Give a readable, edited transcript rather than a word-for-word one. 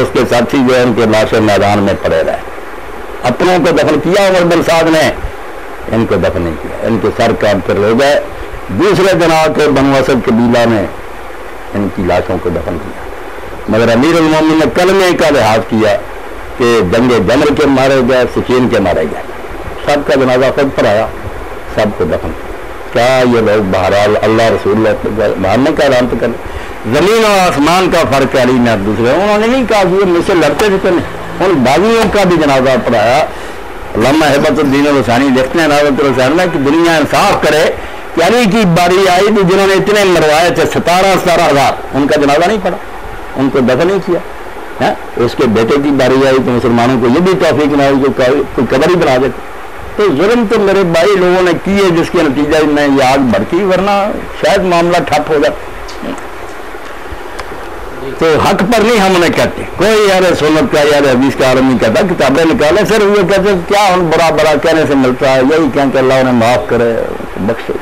اس کے ساتھی جو ہے ان کے لاشیں میدان میں پڑے رہے. اپنوں کو دفن کیا عمر بن سعد نے, ان کو دفن نہیں کیا, ان کے سر کاٹ کر لے گئے. دوسرے دن آ کے بنو اسد قبیلہ نے ان کی لاشوں کو دفن کیا. مگر امیر المومنین نے کلمے کا لحاظ کیا کہ جنگ جمر کے مارے گئے, صفین کے مارے گئے, سب کا جنازہ خود پر آیا, سب کو دفن کیا. کیا یہ لوگ بہرحال اللہ رسول اللہ ماننے کا اعلان تو کریں. زمین اور آسمان کا فرق ہے علی نے دوسرے, انہوں نے نہیں کہا کہ یہ مجھ سے لڑتے تھے, ان باغیوں کا بھی جنازہ پڑھایا. علامہ ہیبت الدین الحسانی لکھتے ہیں ناظرۃ الحسین میں کہ دنیا انصاف کرے کہ علی کی باری آئی تو جنہوں نے اتنے مروائے تھے 17,000 ان کا جنازہ نہیں پڑا, ان کو دفن نہیں کیا. اس کے بیٹے کی باری آئی تو مسلمانوں کو یہ بھی توفیق نہ ہوئی کہ کوئی قبر ہی بنا دیتے. تو ظلم تو میرے بھائی لوگوں نے کیے جس کے نتیجہ میں یہ آگ بڑھتی, ورنہ شاید معاملہ ٹھپ ہو جاتا. تو حق پر نہیں ہم انہیں کہتے, کوئی یار سنت کا یار حدیث کا عالم نہیں کہتا, کتابیں نکالے صرف یہ کہتے کیا ہم برا برا کہنے سے ملتا ہے, یہی کہیں کہ اللہ انہیں معاف کرے بخشے.